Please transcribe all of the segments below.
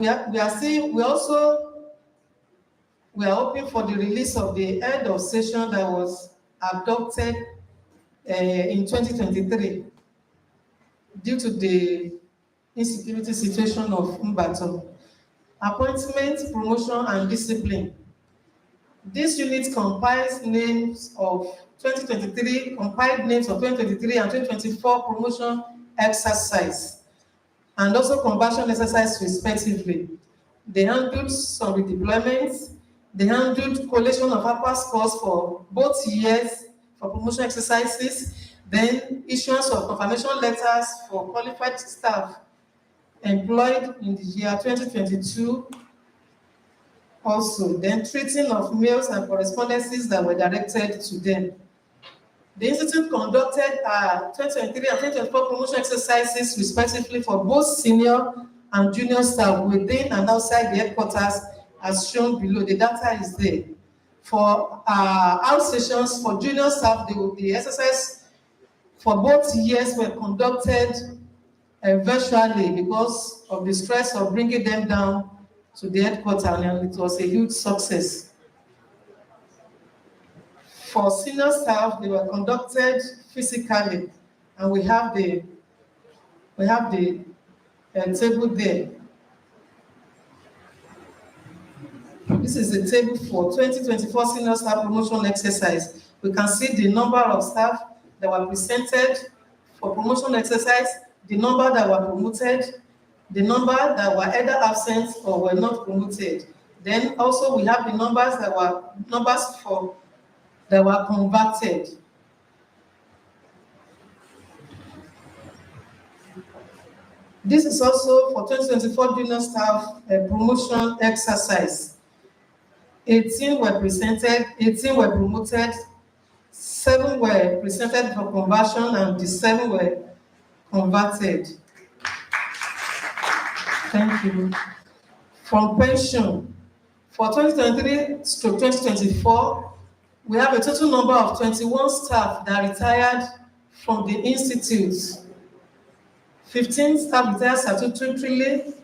We are hoping for the release of the end of session that was adopted in 2023 due to the insecurity situation of Mbato. Appointment, promotion, and discipline. This unit compiles names of 2023, compiled names of 2023 and 2024 promotion exercise, and also conversion exercise respectively. They handled some redeployments. They handled collation of upper scores for both years for promotion exercises, then issuance of confirmation letters for qualified staff employed in the year 2022 also, then treating of mails and correspondences that were directed to them. The Institute conducted 2023 and 2024 promotion exercises respectively for both senior and junior staff within and outside the headquarters as shown below. The data is there. For outsessions for junior staff, the exercise for both years were conducted virtually because of the stress of bringing them down to the headquarters, and it was a huge success. For senior staff, they were conducted physically, and we have the table there. This is a table for 2024 senior staff promotion exercise. We can see the number of staff that were presented for promotion exercise, the number that were promoted, the number that were either absent or were not promoted. Then also we have the numbers that were converted. This is also for 2024 junior staff promotion exercise. 18 were presented, 18 were promoted, 7 were presented for conversion, and the 7 were converted. Thank you. From pension, for 2023 to 2024, we have a total number of 21 staff that retired from the institute. 15 staff retired statutorily.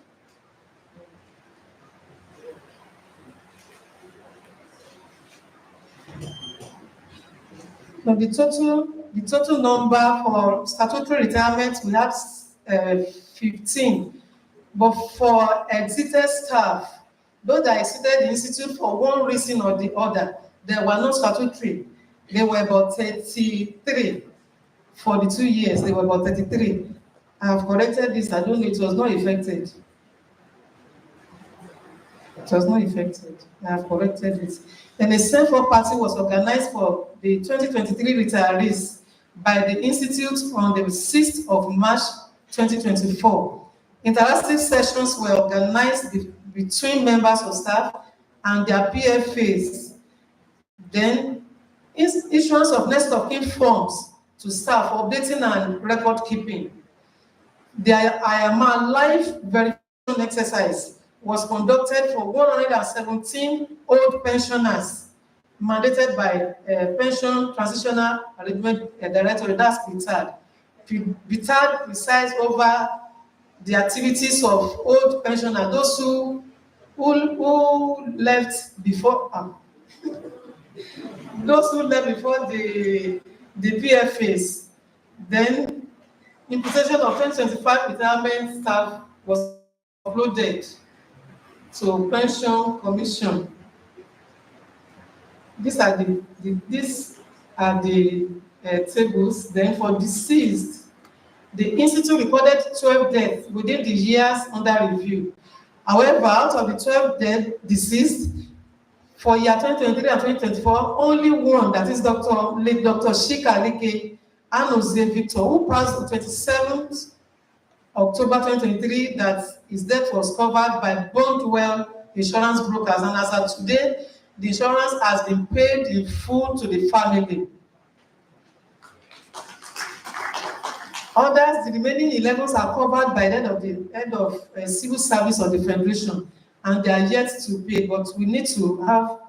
Now the total number for statutory retirement, we have 15. But for exited staff, those that exited the institute for one reason or the other, they were not statutory. They were about 33 for the 2 years. They were about 33. I have corrected this. I don't know. It was not affected. It was not affected. I have corrected it. Then a send-for party was organized for the 2023 retirees by the institute on the 6th of March 2024. Interactive sessions were organized between members of staff and their PFAs. Then, issuance of next of kin forms to staff, updating and record keeping. The IAMA live verification exercise was conducted for 117 old pensioners mandated by Pension Transitional Arrangement Directorate, that's PTAD. PTAD presides over the activities of old pensioners, those who left before those who left before the PFAs. Then imposition of 2025 retirement staff was uploaded to Pension Commission. These are the tables. Then for deceased, the institute recorded 12 deaths within the years under review. However, out of the 12 deaths deceased for year 2023 and 2024, only one, that is Dr. Shika Alike Anoze Victor, who passed on 27th October 2023, that his death was covered by Bondwell Insurance Brokers, and as of today, the insurance has been paid in full to the family. Others, the remaining 11 are covered by the head of civil service of the Federation, and they are yet to pay, but we need to have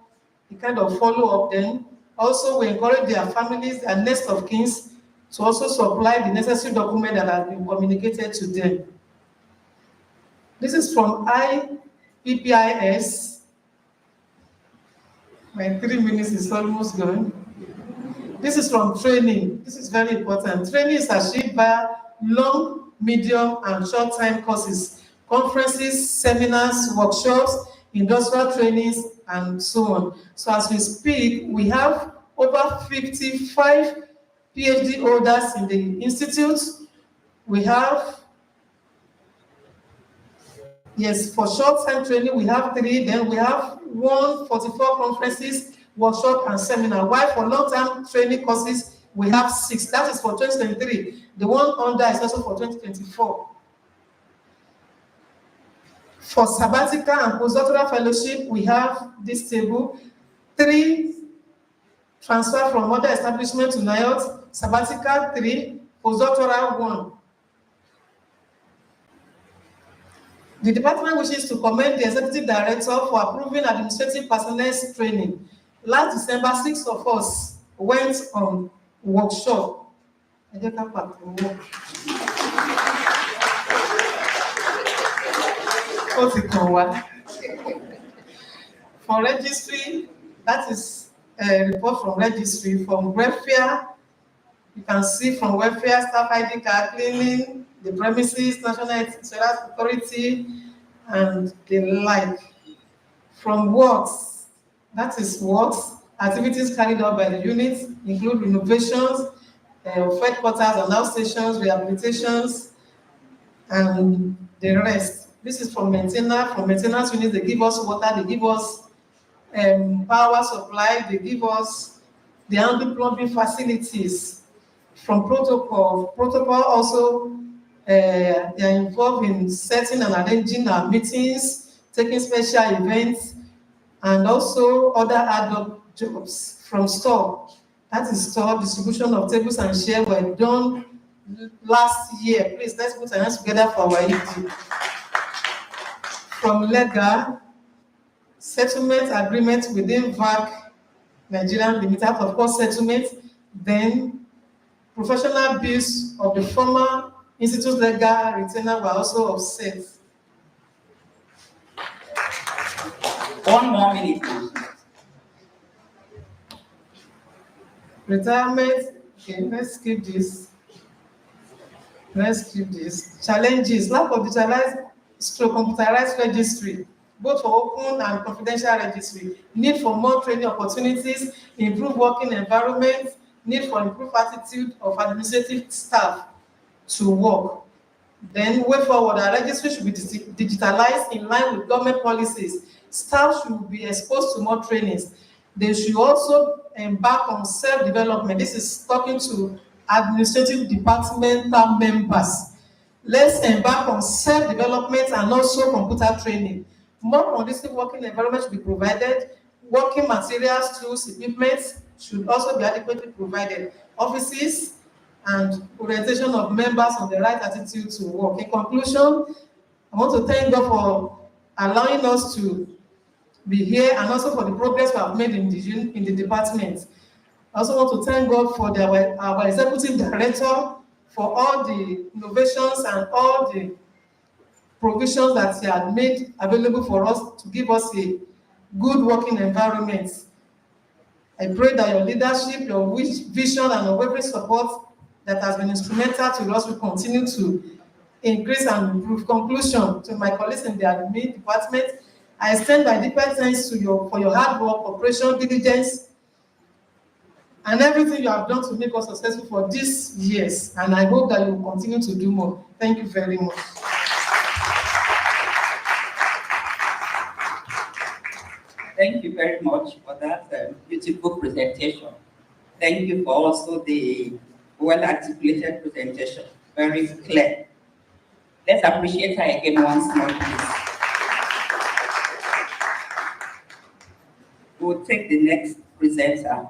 a kind of follow-up then. Also, we encourage their families and next of kin to also supply the necessary document that has been communicated to them. This is from IPPIS. My 3 minutes is almost gone. This is from training. This is very important. Training is achieved by long, medium, and short-time courses, conferences, seminars, workshops, industrial trainings, and so on. So as we speak, we have over 55 PhD holders in the institute. We have, yes, for short-time training, we have 3. Then we have 144 conferences, workshop, and seminar. While for long-term training courses, we have 6. That is for 2023. The one under is also for 2024. For sabbatical and postdoctoral fellowship, we have this table. 3 transfer from other establishment to NIOT, sabbatical 3, postdoctoral 1. The department wishes to commend the executive director for approving administrative personnel training. Last December, 6 of us went on workshop. For registry, that is a report from registry. From welfare, you can see from welfare, staff ID card, cleaning, the premises, National Insurance Authority, and the like. From works, that is works, activities carried out by the unit include renovations of headquarters and outstations, rehabilitations, and the rest. This is from maintenance. From maintenance units, they give us water, they give us power supply, they give us the handle plumbing facilities. From protocol also they are involved in setting and arranging our meetings, taking special events, and also other ad hoc jobs. From store, that is store distribution of tables and chairs were done last year. Please, let's put our hands together for our ED. From legal, settlement agreement within VAC Nigeria Limited, of course, settlement, then professional bills of the former institute legal retainer were also offset. 1 more minute. Retirement, okay, let's skip this. Challenges, lack of digitalized computerized registry, both for open and confidential registry, need for more training opportunities, improved working environment, need for improved attitude of administrative staff to work. Then, way forward, our registry should be digitalized in line with government policies. Staff should be exposed to more trainings. They should also embark on self-development. This is talking to administrative departmental members. Let's embark on self-development and also computer training. More conducive working environment should be provided. Working materials, tools, equipment should also be adequately provided. Offices and orientation of members on the right attitude to work. In conclusion, I want to thank God for allowing us to be here and also for the progress we have made in the department. I also want to thank God for our executive director for all the innovations and all the provisions that he had made available for us to give us a good working environment. I pray that your leadership, your vision, and unwavering support that has been instrumental to us will continue to increase and improve. Conclusion, to my colleagues in the admin department, I extend my deepest thanks to you for your hard work, cooperation, diligence, and everything you have done to make us successful for these years. And I hope that you will continue to do more. Thank you very much. Thank you very much for that beautiful presentation. Thank you for also the well-articulated presentation. Very clear. Let's appreciate her again once more, please. We'll take the next presenter,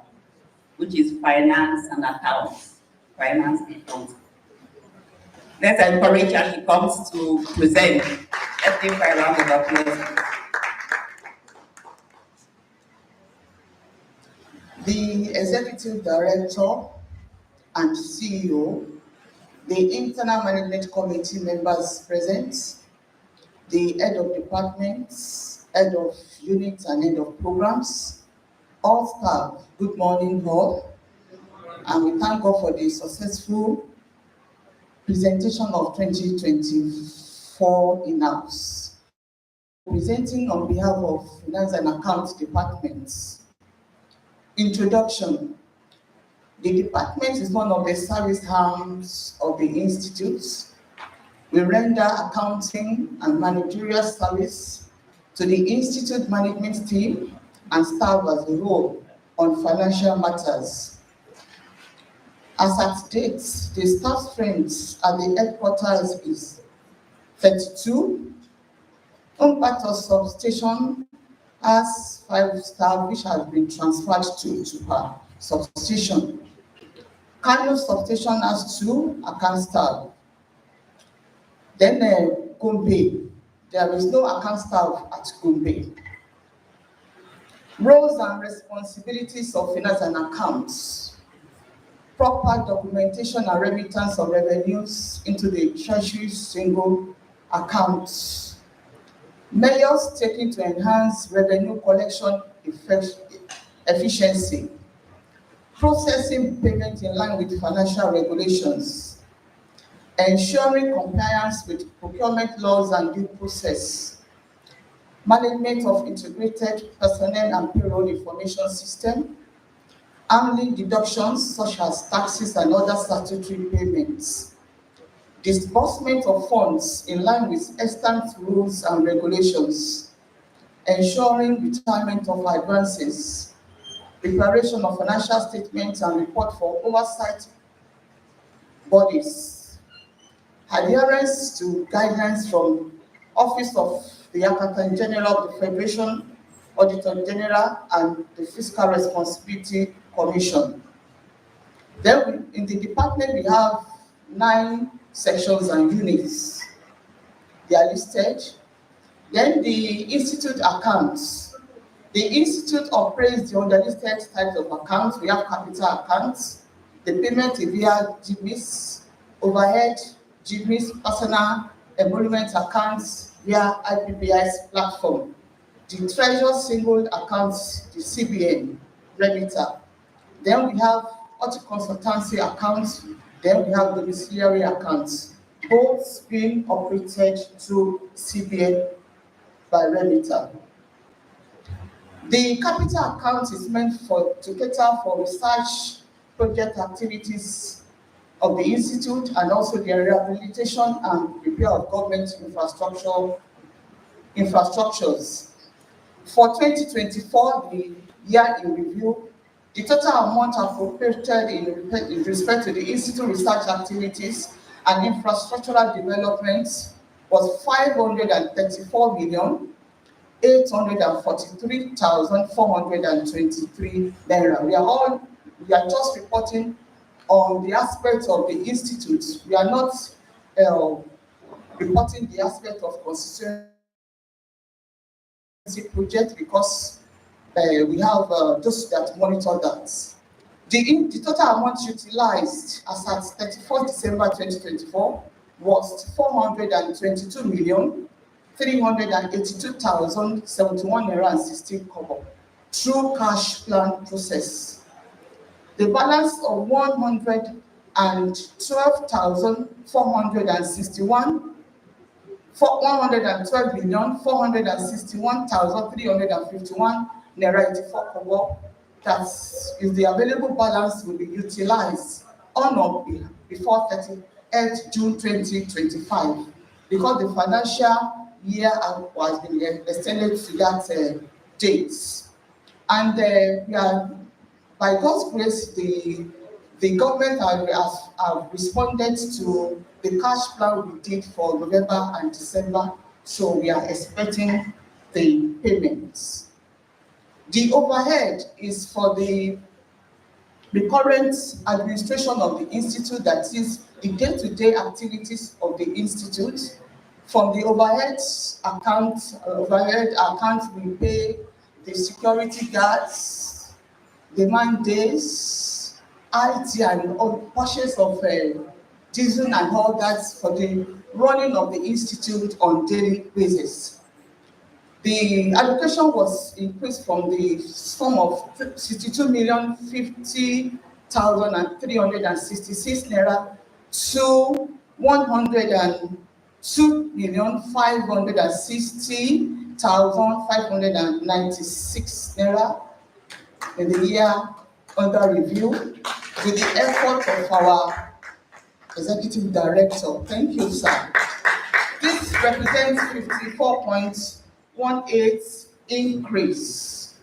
which is finance and accounts. Finance and accounts. Let's encourage her. She comes to present. Let's give her a round of applause. The Executive Director and CEO, the Internal Management Committee members present, the head of departments, head of units, and head of programs, all staff, good morning all. And we thank God for the successful presentation of 2024 in-house. Presenting on behalf of Finance and Accounts Departments. Introduction. The department is one of the service arms of the institute. We render accounting and managerial service to the institute management team and staff as a whole on financial matters. As at date, the staff strength at the headquarters is 32. Umpato substation has 5 staff which has been transferred to her substation. Kano substation has 2 account staff. Then Gombe, there is no account staff at Gombe. Roles and responsibilities of finance and accounts. Proper documentation and remittance of revenues into the treasury single accounts. Measures taken to enhance revenue collection efficiency. Processing payment in line with financial regulations. Ensuring compliance with procurement laws and due process. Management of integrated personnel and payroll information system. Handling deductions such as taxes and other statutory payments. Disbursement of funds in line with extant rules and regulations. Ensuring retirement of advances. Preparation of financial statements and report for oversight bodies. Adherence to guidelines from Office of the Accountant General of the Federation, Auditor General, and the Fiscal Responsibility Commission. Then in the department, we have 9 sections and units. They are listed. Then the institute accounts. The institute operates the underlisted types of accounts. We have capital accounts. The payment is via GMIS, overhead, GMIS, personal emolument accounts via IPPI's platform. The treasurer single accounts, the CBN, remitter. Then we have auto consultancy accounts. Then we have domiciliary accounts, both being operated through CBN by remitter. The capital account is meant to cater for research project activities of the institute and also the rehabilitation and repair of government infrastructures. For 2024, the year in review, the total amount appropriated in respect to the institute research activities and infrastructural developments was 534,843,423 naira. We are just reporting on the aspect of the institute. We are not reporting the aspect of constituency project because we have those that monitor that. The total amount utilized as at 31st December 2024 was 422,382,071 naira and 16 kobo through cash plan process. The balance of 112,461,351 naira 84 kobo, that is the available balance, will be utilized on or before 30th June 2025 because the financial year has been extended to that date. And we are, by God's grace, the government has responded to the cash plan we did for November and December, so we are expecting the payments. The overhead is for the current administration of the institute, that is the day-to-day activities of the institute. From the overhead account, we pay the security guards, the man days, IT and all purchase of diesel and all that for the running of the institute on daily basis. The allocation was increased from the sum of 62,050,366 naira to 102,560,596 naira in the year under review, with the effort of our executive director. Thank you, sir. This represents 54.18 increase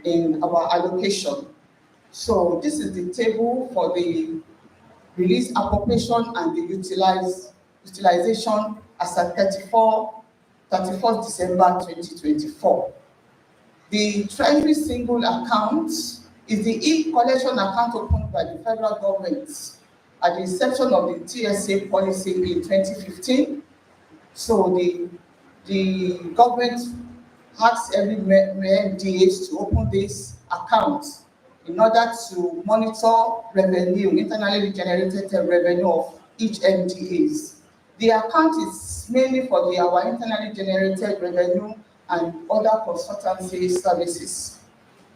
in our allocation. So this is the table for the release appropriation and the utilization as at 31st December 2024. The Treasury single account is the e-collection account opened by the federal government at the inception of the TSA policy in 2015. So the government asks every MDH to open this account in order to monitor revenue, internally generated revenue of each MDAs. The account is mainly for our internally generated revenue and other consultancy services.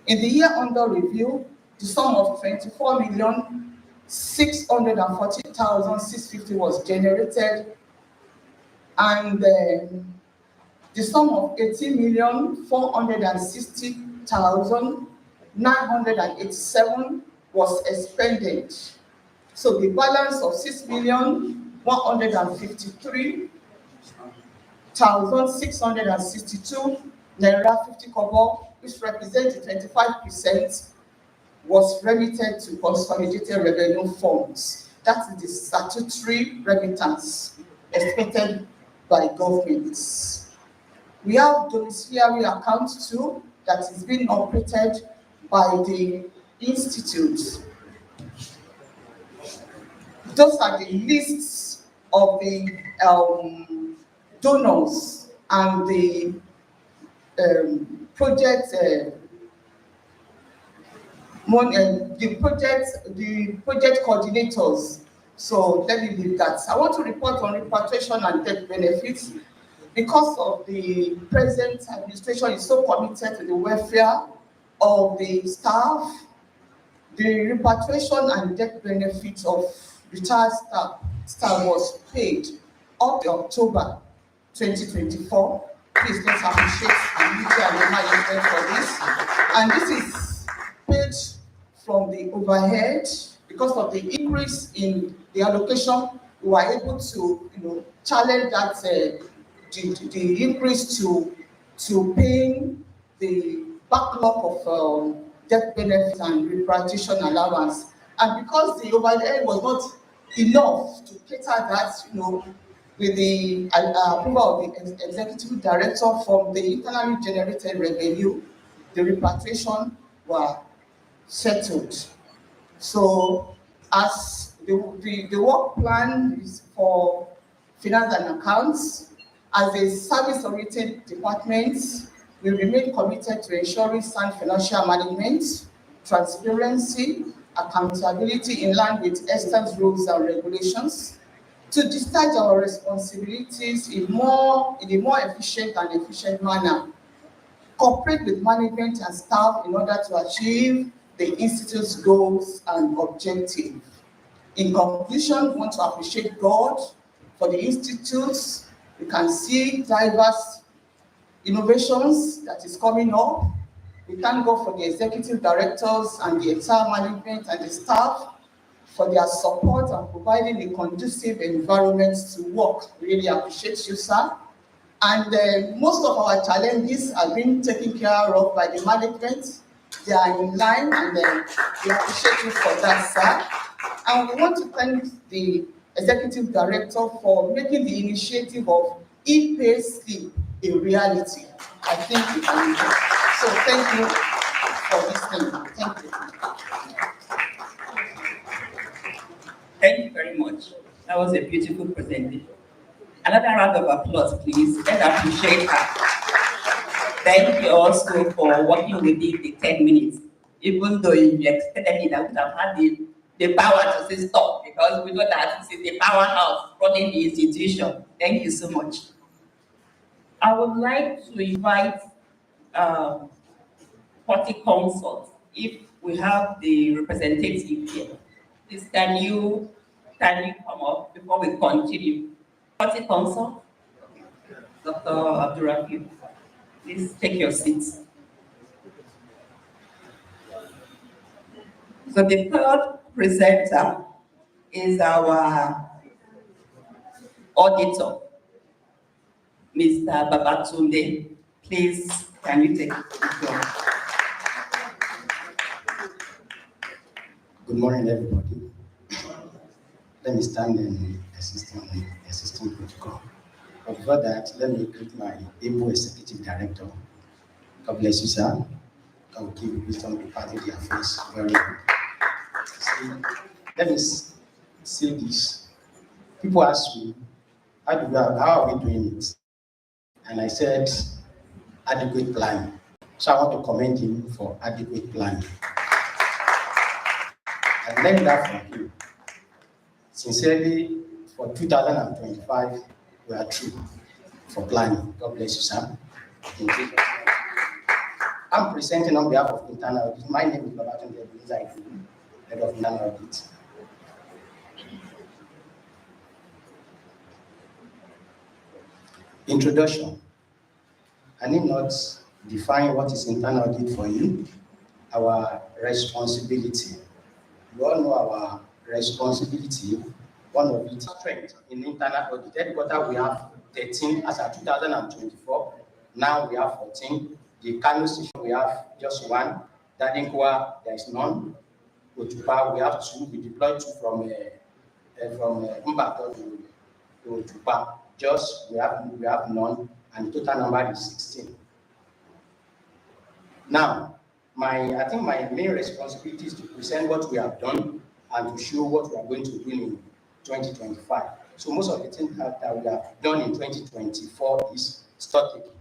In the year under review, the sum of 24,640,650 was generated, and the sum of 18,460,987 was expended. So the balance of 6,153,662 naira 50 kobo, which represents 25%, was remitted to consolidated revenue funds. That is the statutory remittance expected by governments. We have domiciliary accounts too that is being operated by the institute. Those are the lists of the donors and the project coordinators. So let me leave that. I want to report on repatriation and death benefits. Because of the present administration is so committed to the welfare of the staff, the repatriation and death benefits of retired staff was paid up to October 2024. Please let's appreciate Anita and the management for this. And this is paid from the overhead. Because of the increase in the allocation, we were able to, challenge that the increase to paying the backlog of death benefits and repatriation allowance. And because the overhead was not enough to cater that, with the approval of the executive director from the internally generated revenue, the repatriation were settled. So as the work plan is for finance and accounts, as a service-oriented department, we remain committed to ensuring sound financial management, transparency, accountability in line with ESTA's rules and regulations, to discharge our responsibilities in a more efficient manner, cooperate with management and staff in order to achieve the Institute's goals and objectives. In conclusion, we want to appreciate God for the Institutes. We can see diverse innovations that is coming up. We thank God for the executive directors and the entire management and the staff for their support and providing a conducive environment to work. Really appreciate you, sir. And most of our challenges are being taken care of by the management. They are in line, and we appreciate you for that, sir. And we want to thank the executive director for making the initiative of e-pay slip a reality. I think we can do it. So thank you for listening. Thank you. Thank you very much. That was a beautiful presentation. Another round of applause, please. Let's appreciate her. Thank you also for working within the 10 minutes. Even though you expected it, I would have had the power to say stop, because we know that this is the powerhouse running the institution. Thank you so much. I would like to invite party consult. If we have the representative here, please can you come up before we continue? Party consult, Dr. Abdurrahim, please take your seats. So the third presenter is our auditor, Mr. Babatunde. Please, can you take the floor? Good morning, everybody. Let me stand in assistant protocol. But before that, let me greet my able executive director. God bless you, sir. God will give you wisdom to party the affairs very well. Let me say this. People ask me, how are we doing it? And I said, adequate planning. So I want to commend him for adequate planning. I learned that from you. Sincerely, for 2025, we are true for planning. God bless you, sir. I'm presenting on behalf of internal audit. My name is Babatunde Abdulrahim, head of internal audit. Introduction. I need not define what is internal audit for you. Our responsibility. You all know our responsibility. One of its strengths in internal audit. Headquarters, we have 13 as of 2024. Now we have 14. The Kano station, we have just one. Dadinkwa, there is none. Otupa, we have 2. We deployed 2 from Mbato to Otupa. Just we have none, and the total number is 16. Now, I think my main responsibility is to present what we have done and to show what we are going to do in 2025. So most of the things that we have done in 2024 is stock taking.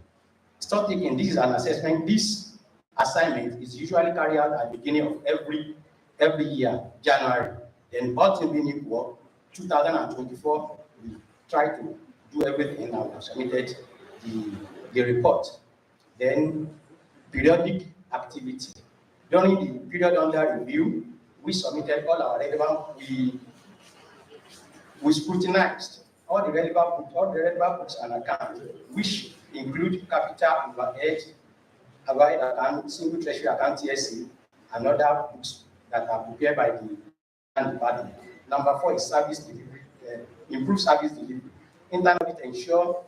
Stock taking, this is an assessment. This assignment is usually carried out at the beginning of every year, January. Then all things being equal, 2024, we try to do everything and we have submitted the report. Then periodic activity. During the period under review, we submitted all our relevant, we scrutinized all the relevant books and accounts, which include capital overhead account, single treasury account TSC, and other books that are prepared by the department. Number 4 is service delivery, improve service delivery. Internal audit ensure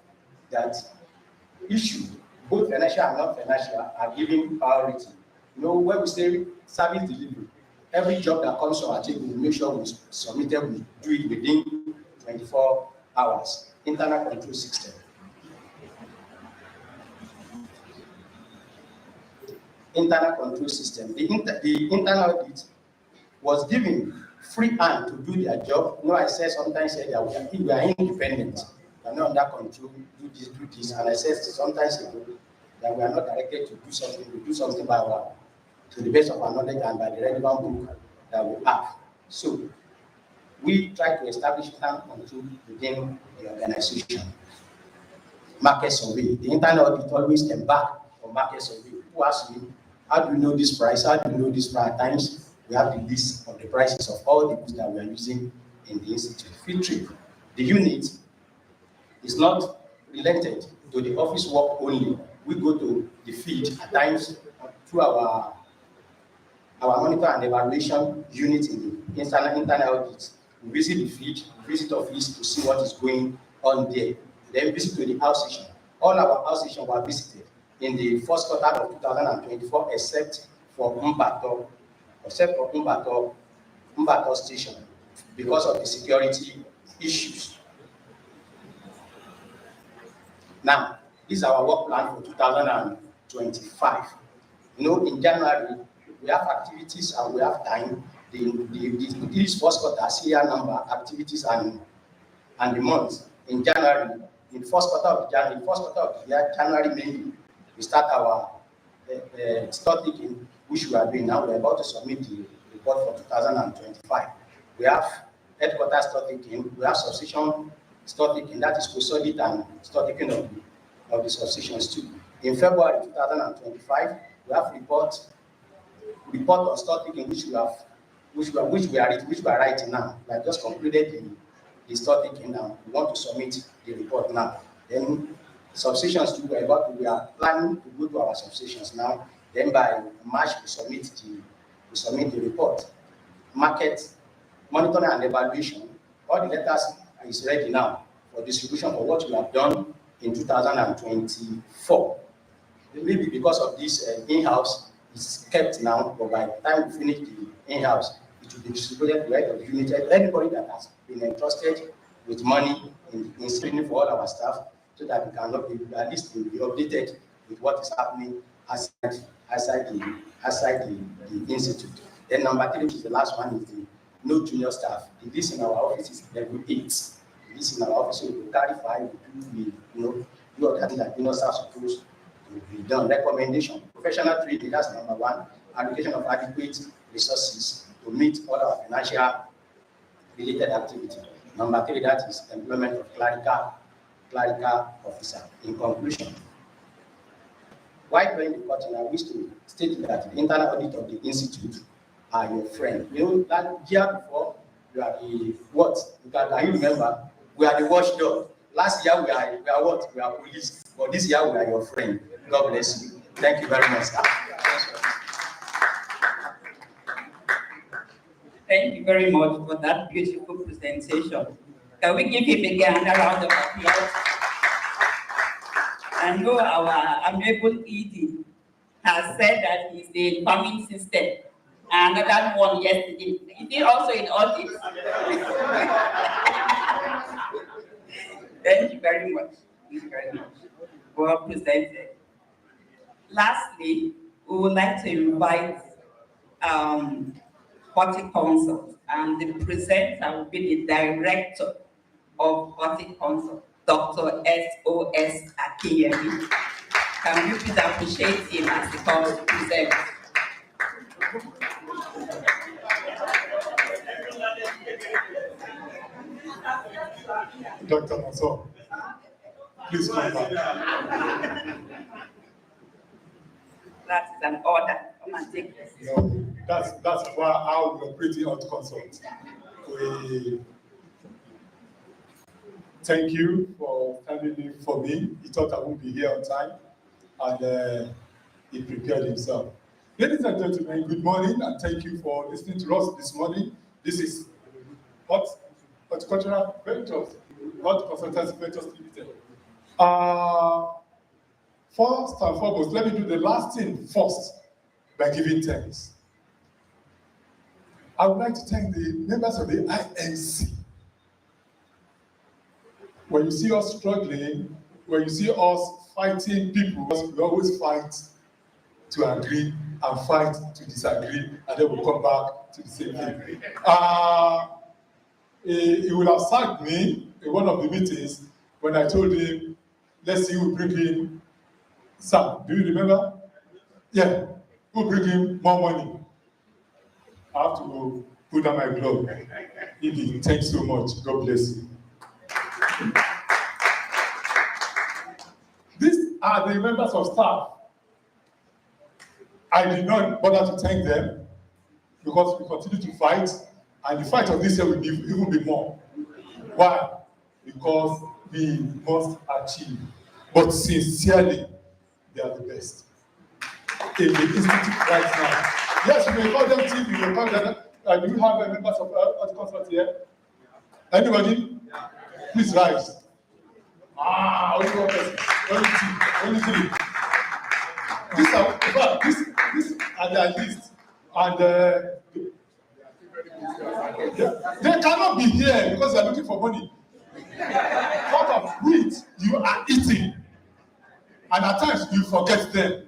that issues, both financial and non-financial, are given priority. You know, when we say service delivery, every job that comes to our table, we make sure we submit it, we do it within 24 hours. Internal control system. Internal control system. The internal audit was given free hand to do their job. You know, I said sometimes that we are independent. We are not under control, do this. And I said sometimes that we are not directed to do something, we do something to the best of our knowledge and by the relevant book that we have. So we try to establish internal control within the organization. Market survey. The internal audit always came back from market survey. People ask me, how do you know this price? How do you know this price? At times, we have the list of the prices of all the goods that we are using in the institute. Field trip. The unit is not related to the office work only. We go to the field at times through our monitor and evaluation unit in the internal audit. We visit the field, we visit office to see what is going on there. Then visit to the house station. All our house stations were visited in the first quarter of 2024, except for Mbato station, because of the security issues. Now, this is our work plan for 2025. You know, in January, we have activities and we have time. This first quarter, serial number, activities and the months. In January, in the first quarter of the year, January mainly, we start our stock taking, which we are doing now. We are about to submit the report for 2025. We have headquarters stock taking, we have substation stock taking, that is post-audit and stock taking of the substations too. In February 2025, we have report on stock taking which we are writing now. We have just concluded the stock taking now. We want to submit the report now. Then substations too, we are planning to go to our substations now. Then by March we submit the report. Market monitoring and evaluation. All the letters is ready now for distribution for what we have done in 2024. Maybe because of this in-house is kept now, but by the time we finish the in-house, it will be distributed to the unit. Anybody that has been entrusted with money in screening for all our staff, so that we cannot be at least be updated with what is happening outside the institute. Then number 3, which is the last one, is the no junior staff. The list in our office is level 8. The list in our office, so we carry 5, we do other things that junior staff supposed to be done. Recommendation, professional training, that's number 1. Allocation of adequate resources to meet all our financial related activity. Number 3, that is employment of clerical officer. In conclusion, while playing the curtain, I wish to state that the internal audit of the institute are your friend. You know that year before, you are the what? Can you remember? We are the watchdog. Last year we are what? We are police. But this year we are your friend. God bless you. Thank you very much, sir. Thank you very much for that beautiful presentation. Can we give him again a round of applause? I know our amiable ED has said that he's the farming system. Another one yesterday. Is he also in audit? Thank you very much. Thank you very much. Well presented. Lastly, we would like to invite Horticonsult, and the presenter will be the director of Horticonsult, Dr. S.O.S. Akinyemi. Can you please appreciate him as he comes to present? Dr. Monson, please come back. That is an order. Come and take this. No, that's why how we operate in Horticonsult. We thank you for standing in for me. He thought I would be here on time, and he prepared himself. Ladies and gentlemen, good morning, and thank you for listening to us this morning. This is Horticultural Ventures, not Consultancy Ventures Limited. First and foremost, let me do the last thing first by giving thanks. I would like to thank the members of the INC. When you see us struggling, when you see us fighting people, we always fight to agree and fight to disagree, and then we'll come back to the same thing. He would have sacked me in one of the meetings when I told him, let's see who bring in Sam. Do you remember? Yeah, who bring in more money? I have to put on my glove. Edie, thanks so much. God bless you. These are the members of staff. I did not bother to thank them because we continue to fight, and the fight of this year will even be more. Why? Because we must achieve. But sincerely, they are the best in the institute right now. Yes, you may call them team, you may call them. Do you have members of Horticonsult here? Anybody? Yeah. Please rise. Only one person. Only three. These are their list, and they cannot be here because they are looking for money. Part of which you are eating, and at times you forget them.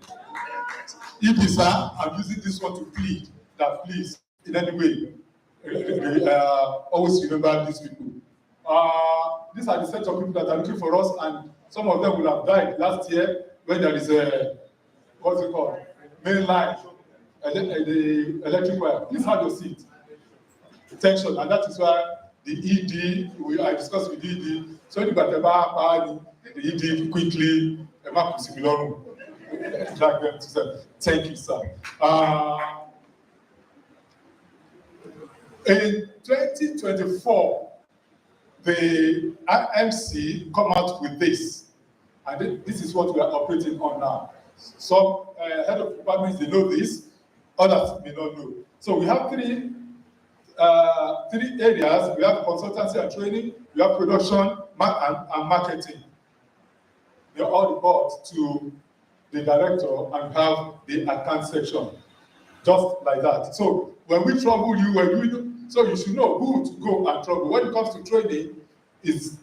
If sir, I'm using this one to plead that please, in any way, always remember these people. These are the set of people that are looking for us, and some of them will have died last year when there is a, what's it called, main line, the electric wire. Please have your seat. Attention, and that is why the ED, I discussed with the ED, so the ED quickly, drag them to say, thank you, sir. In 2024, the IMC come out with this, and this is what we are operating on now. Some head of departments, they know this, others may not know. So we have three areas. We have consultancy and training, we have production and marketing. They all report to the director and have the account section, just like that. So when we trouble you, so you should know who to go and trouble. When it comes to training, it's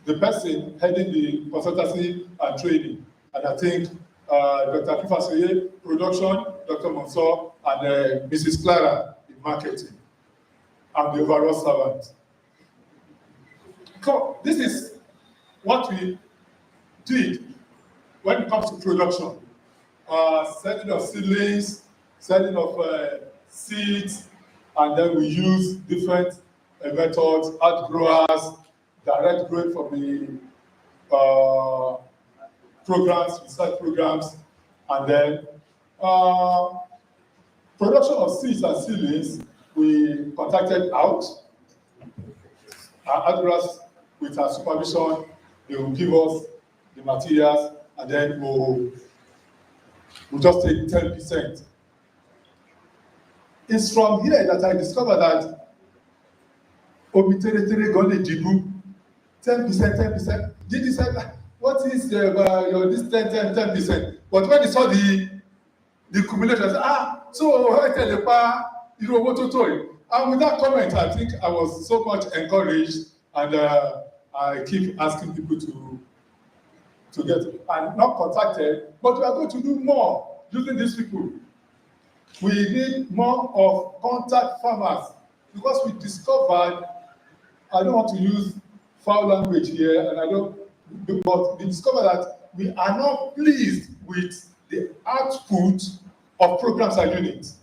the person heading the consultancy and training. And I think Dr. Kifasoye, production, Dr. Monsor, and Mrs. Clara in marketing. I'm the overall servant. So this is what we did when it comes to production. Selling of seedlings, selling of seeds, and then we use different methods, outgrowers, direct growing from the programs, research programs, and then production of seeds and seedlings, we contacted out. Our outgrowers, with our supervision, they will give us the materials, and then we'll just take 10%. It's from here that I discovered that Omitere Gole Jibu, 10%. Did he say, what is your this 10%? But when he saw the accumulation, I said, so I tell you, and with that comment, I think I was so much encouraged, and I keep asking people to get and not contacted, but we are going to do more using these people. We need more of contact farmers, because we discovered, I don't want to use foul language here, and I don't, but we discovered that we are not pleased with the output of programs and units.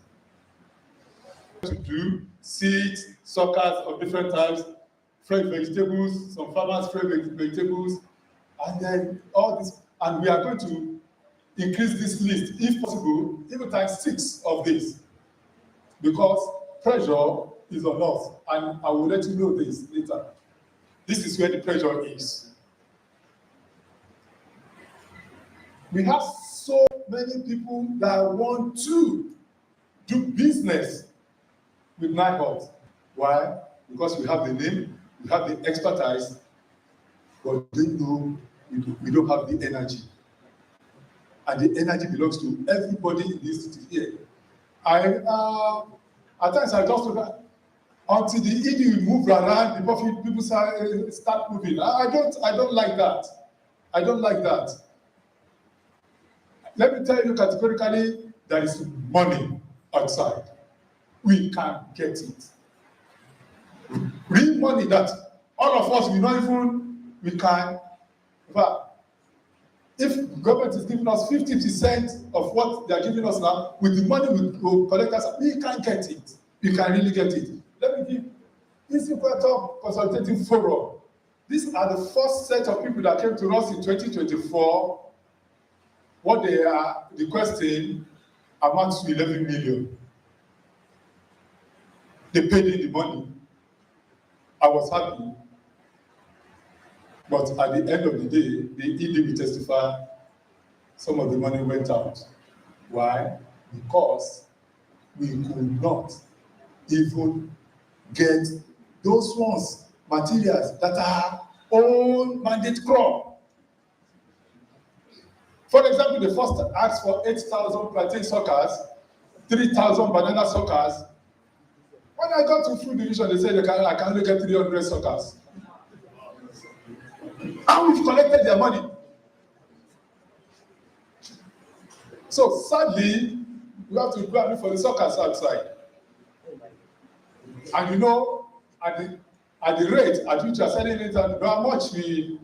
To do seeds, suckers of different types, fresh vegetables, some farmers fresh vegetables, and then all this, and we are going to increase this list, if possible, even times 6 of this, because pressure is on us, and I will let you know this later. This is where the pressure is. We have so many people that want to do business with NIHOT. Why? Because we have the name, we have the expertise, but they know we don't have the energy. And the energy belongs to everybody in this city here. At times I just look at, until the ED move around, people start moving. I don't like that. I don't like that. Let me tell you categorically, there is money outside. We can get it. Real money that all of us, we can. If government is giving us 50% of what they are giving us now, with the money we will collect us, we can get it. We can really get it. Let me give Institute Consultative Forum. These are the first set of people that came to us in 2024. What they are requesting amounts to 11 million. They paid in the money. I was happy. But at the end of the day, the ED will testify some of the money went out. Why? Because we could not even get those ones, materials that are own mandate crop. For example, the first asked for 8,000 plantain suckers, 3,000 banana suckers. When I got to food division, they said I can only get 300 suckers. And we've collected their money. So sadly, we have to go and look for the suckers outside. And you know, at the rate at which we are selling it, and how much we